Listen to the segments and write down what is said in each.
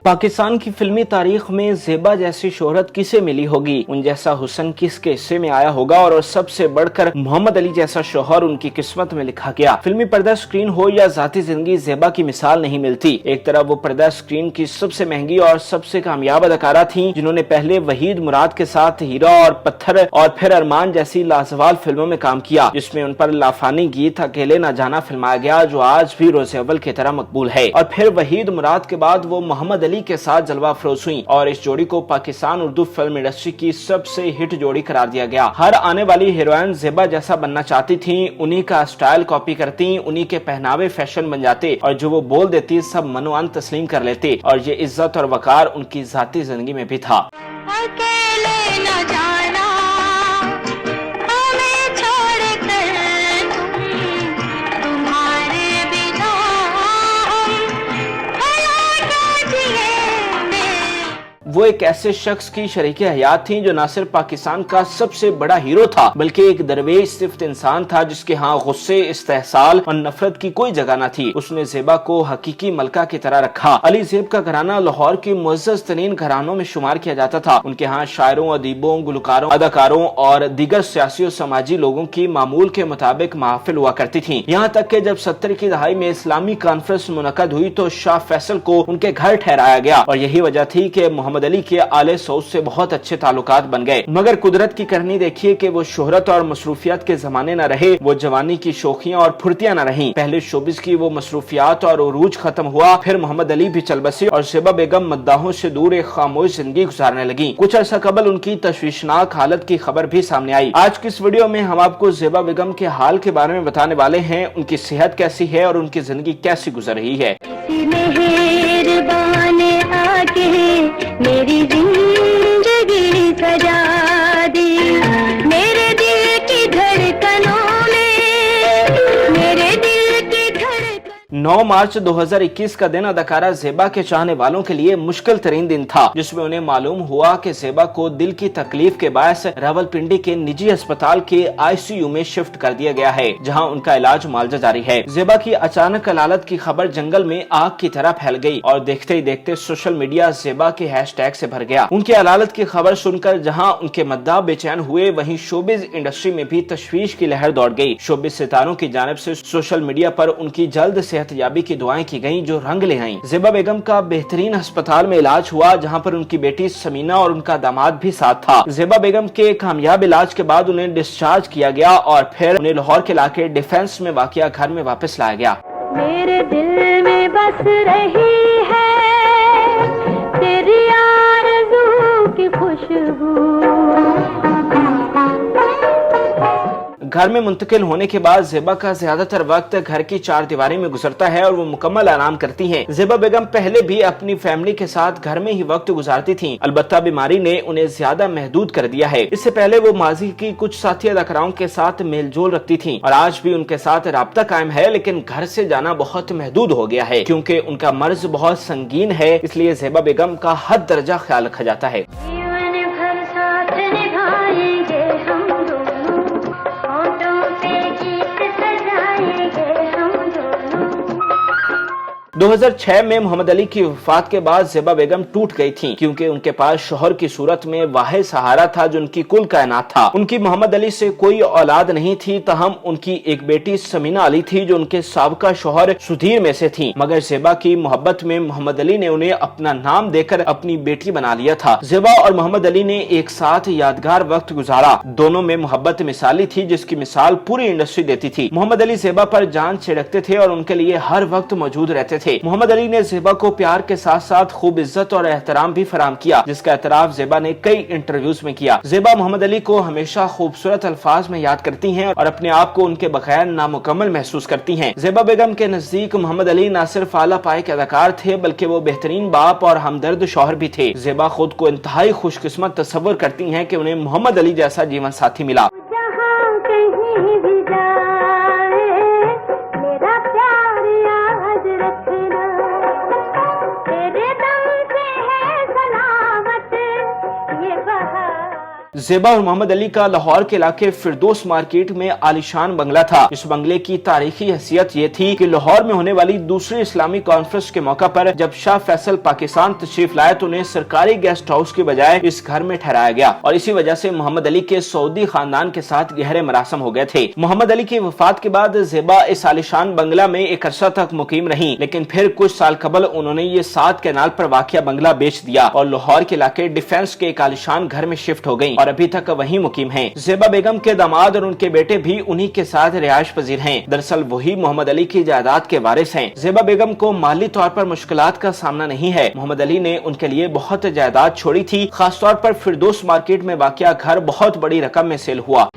पाकिस्तान की फिल्मी तारीख में ज़ेबा जैसी शोहरत किसे मिली होगी, उन जैसा हुस्न किसके हिस्से में आया होगा और सबसे बढ़कर मोहम्मद अली जैसा शौहर उनकी किस्मत में लिखा गया। फिल्मी पर्दा स्क्रीन हो या जाती जिंदगी, ज़ेबा की मिसाल नहीं मिलती। एक तरफ वो पर्दा स्क्रीन की सबसे महंगी और सबसे कामयाब अदाकारा थी, जिन्होंने पहले वहीद मुराद के साथ हीरा और पत्थर और फिर अरमान जैसी लाजवाब फिल्मों में काम किया, जिसमें उन पर लाफानी गीत अकेले न जाना फिल्माया गया, जो आज भी रोज़े अव्वल की तरह मकबूल है। और फिर वहीद मुराद के बाद वो मोहम्मद अली के साथ जलवा अफरोज हुई और इस जोड़ी को पाकिस्तान उर्दू फिल्म इंडस्ट्री की सबसे हिट जोड़ी करार दिया गया। हर आने वाली हीरोइन ज़ेबा जैसा बनना चाहती थी, उन्हीं का स्टाइल कॉपी करती, उन्हीं के पहनावे फैशन बन जाते और जो वो बोल देती सब मनोअन तस्लीम कर लेते। और ये इज्जत और वकार उनकी जाती जिंदगी में भी था। वो एक ऐसे शख्स की शरीके हयात थी जो न सिर्फ पाकिस्तान का सबसे बड़ा हीरो था, बल्कि एक दरवेश सिर्फ इंसान था जिसके यहाँ गुस्से, इस्तेहसाल और नफरत की कोई जगह न थी। उसने ज़ेबा को हकीकी मलका की तरह रखा। अली ज़ेब का घराना लाहौर के मुअज़्ज़ज़ तरीन घरानों में शुमार किया जाता था। उनके यहाँ शायरों, अदीबों, गुलकारों, अदाकारों और दीगर सियासी और समाजी लोगों की मामूल के मुताबिक महफिल हुआ करती थी। यहाँ तक कि जब 70 की दहाई में इस्लामी कॉन्फ्रेंस मुनक़द हुई तो शाह फैसल को उनके घर ठहराया गया और यही वजह थी कि मोहम्मद अली के आले सऊद से बहुत अच्छे ताल्लुकात बन गए। मगर कुदरत की करनी देखिए कि वो शोहरत और मसरूफियात के जमाने न रहे, वो जवानी की शोखियां और फुर्तियां न रहीं। पहले शोबिस की वो मसरूफियात और उरूज खत्म हुआ, फिर मोहम्मद अली भी चल बसी और ज़ेबा बेगम मद्दाहों से दूर एक खामोश जिंदगी गुजारने लगी। कुछ अर्सा कबल उनकी तशवीशनाक हालत की खबर भी सामने आई। आज की इस वीडियो में हम आपको ज़ेबा बेगम के हाल के बारे में बताने वाले हैं, उनकी सेहत कैसी है और उनकी जिंदगी कैसी गुजर रही है। मेरी जिंदगी सजा दी, मेरे दिल की धड़कनों में, मेरे दिल की धड़कन। 9 मार्च 2021 का दिन अदाकारा ज़ेबा के चाहने वालों के लिए मुश्किल तरीन दिन था, जिसमें उन्हें मालूम हुआ कि ज़ेबा को दिल की तकलीफ के बायस रावलपिंडी के निजी अस्पताल के ICU में शिफ्ट कर दिया गया है, जहां उनका इलाज मुआलजा जारी है। ज़ेबा की अचानक अलालत की खबर जंगल में आग की तरह फैल गई और देखते ही देखते सोशल मीडिया ज़ेबा के हैशटैग से भर गया। उनकी अलालत की खबर सुनकर जहां उनके मद्दाह बेचैन हुए, वहीं शोबिज इंडस्ट्री में भी तशवीश की लहर दौड़ गई। शोबिज सितारों की जानिब से सोशल मीडिया पर उनकी जल्द सेहतयाबी की दुआएं की गईं, जो रंग ले आईं। ज़ेबा बेगम का बेहतरीन अस्पताल में इलाज हुआ, जहां पर उनकी बेटी समीना और उनका दामाद भी साथ था। ज़ेबा बेगम के कामयाब इलाज के बाद उन्हें डिस्चार्ज किया गया और फिर उन्हें लाहौर के इलाके डिफेंस में वाक़िया घर में वापस लाया गया। मेरे दिल में बस रही है तेरी आरज़ू की खुशबू। घर में मुंतकिल होने के बाद ज़ेबा का ज्यादातर वक्त घर की चार दीवारी में गुजरता है और वो मुकम्मल आराम करती हैं। ज़ेबा बेगम पहले भी अपनी फैमिली के साथ घर में ही वक्त गुजारती थीं, अलबत्ता बीमारी ने उन्हें ज्यादा महदूद कर दिया है। इससे पहले वो माजी की कुछ साथी अदाकाराओं के साथ मेलजोल रखती थीं और आज भी उनके साथ राब्ता कायम है, लेकिन घर से जाना बहुत महदूद हो गया है क्योंकि उनका मर्ज बहुत संगीन है। इसलिए ज़ेबा बेगम का हद दर्जा ख्याल रखा जाता है। 2006 में मोहम्मद अली की वफात के बाद ज़ेबा बेगम टूट गई थीं, क्योंकि उनके पास शोहर की सूरत में वाहिद सहारा था जो उनकी कुल कायनात था। उनकी मोहम्मद अली से कोई औलाद नहीं थी, तहम उनकी एक बेटी समीना अली थी जो उनके साबका शोहर सुधीर में से थी। मगर ज़ेबा की मोहब्बत में मोहम्मद अली ने उन्हें अपना नाम देकर अपनी बेटी बना लिया था। ज़ेबा और मोहम्मद अली ने एक साथ यादगार वक्त गुजारा। दोनों में मोहब्बत मिसाली थी, जिसकी मिसाल पूरी इंडस्ट्री देती थी। मोहम्मद अली ज़ेबा पर जान छिड़कते थे और उनके लिए हर वक्त मौजूद रहते थे। मोहम्मद अली ने ज़ेबा को प्यार के साथ साथ खूब इज्जत और एहतराम भी फराम किया, जिसका एतराफ ज़ेबा ने कई इंटरव्यूज में किया। ज़ेबा मोहम्मद अली को हमेशा खूबसूरत अल्फाज में याद करती हैं और अपने आप को उनके बगैर नामुकम्मल महसूस करती हैं। ज़ेबा बेगम के नजदीक मोहम्मद अली न सिर्फ आला पाए के अदाकार थे, बल्कि वो बेहतरीन बाप और हमदर्द शौहर भी थे। ज़ेबा खुद को इंतहाई खुशकिस्मत तस्वर करती हैं कि उन्हें मोहम्मद अली जैसा जीवन साथी मिला। ज़ेबा और मोहम्मद अली का लाहौर के इलाके फिरदौस मार्केट में आलीशान बंगला था। इस बंगले की तारीखी हैसियत ये थी कि लाहौर में होने वाली दूसरी इस्लामी कॉन्फ्रेंस के मौका पर जब शाह फैसल पाकिस्तान तशरीफ लाए तो उन्हें सरकारी गेस्ट हाउस के बजाय इस घर में ठहराया गया और इसी वजह से मोहम्मद अली के सऊदी खानदान के साथ गहरे मरासम हो गए थे। मोहम्मद अली की वफात के बाद ज़ेबा इस आलीशान बंगला में एक अरसा तक मुकीम रही, लेकिन फिर कुछ साल कबल उन्होंने ये 7 कैनाल पर वाक़िया बंगला बेच दिया और लाहौर के इलाके डिफेंस के एक आलीशान घर में शिफ्ट हो गयी और अभी तक वहीं मुकीम हैं। ज़ेबा बेगम के दामाद और उनके बेटे भी उन्हीं के साथ रिहाइश पजीर हैं। दरअसल वही मोहम्मद अली की जायदाद के वारिस हैं। ज़ेबा बेगम को माली तौर पर मुश्किलात का सामना नहीं है। मोहम्मद अली ने उनके लिए बहुत जायदाद छोड़ी थी। खास तौर पर फिरदौस मार्केट में वाक़िया घर बहुत बड़ी रकम में सेल हुआ।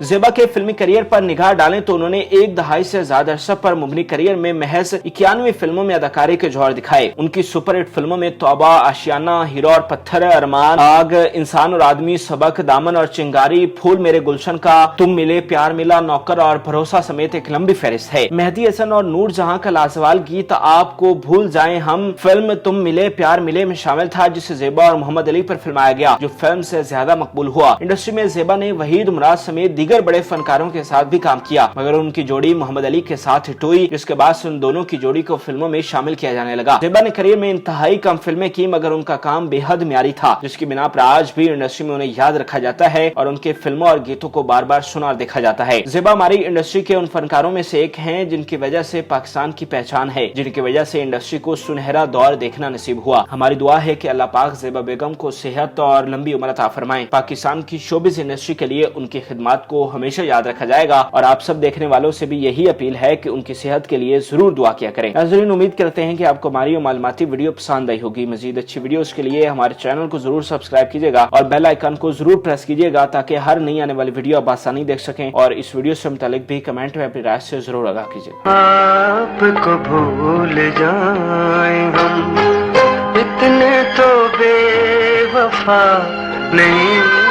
ज़ेबा के फिल्मी करियर पर निगाह डालें तो उन्होंने एक दहाई से ज्यादा अरसा पर मुबनी करियर में महज 91 फिल्मों में अदाकारी के जौहर दिखाए। उनकी सुपरहिट फिल्मों में तौबा, आशियाना, हीरो और पत्थर, अरमान, आग, इंसान और आदमी, सबक, दामन और चिंगारी, फूल मेरे गुलशन का, तुम मिले, प्यार मिला, नौकर और भरोसा समेत एक लंबी फहरिस्त है। मेहदी हसन और नूर जहां का लाजवाल गीत आपको भूल जाए हम फिल्म तुम मिले प्यार मिले में शामिल था, जिसे ज़ेबा और मोहम्मद अली पर फिल्माया गया, जो फिल्म से ज्यादा मकबूल हुआ। इंडस्ट्री में ज़ेबा ने वहीद मुराद समेत दीगर बड़े फनकारों के साथ भी काम किया, मगर उनकी जोड़ी मोहम्मद अली के साथ हिट हुई, जिसके बाद उन दोनों की जोड़ी को फिल्मों में शामिल किया जाने लगा। ज़ेबा ने करियर में इंतहाई कम फिल्में की, मगर उनका काम बेहद म्यारी था, जिसकी बिना पर आज भी इंडस्ट्री में उन्हें याद रखा जाता है और उनके फिल्मों और गीतों को बार बार सुना और देखा जाता है। ज़ेबा हमारी इंडस्ट्री के उन फनकारों में से एक हैं जिनकी वजह से पाकिस्तान की पहचान है, जिनकी वजह से इंडस्ट्री को सुनहरा दौर देखना नसीब हुआ। हमारी दुआ है कि अल्लाह पाक ज़ेबा बेगम को सेहत और लंबी उम्र अता फरमाए। पाकिस्तान की शोबिज़ इंडस्ट्री के लिए उनकी खिदमत को हमेशा याद रखा जाएगा और आप सब देखने वालों से भी यही अपील है कि उनकी सेहत के लिए जरूर दुआ किया करें। नाज़रीन, उम्मीद करते हैं कि आपको हमारी मालूमाती वीडियो पसंद आई होगी। मजीद अच्छी वीडियोस के लिए हमारे चैनल को जरूर सब्सक्राइब कीजिएगा और बेल आइकन को जरूर प्रेस कीजिएगा ताकि हर नई आने वाली वीडियो आप आसानी देख सकें और इस वीडियो से मुतालिक भी कमेंट में अपनी राय से जरूर आगाह कीजिए। आपको भूल जाए हम इतने तो बेवफा नहीं।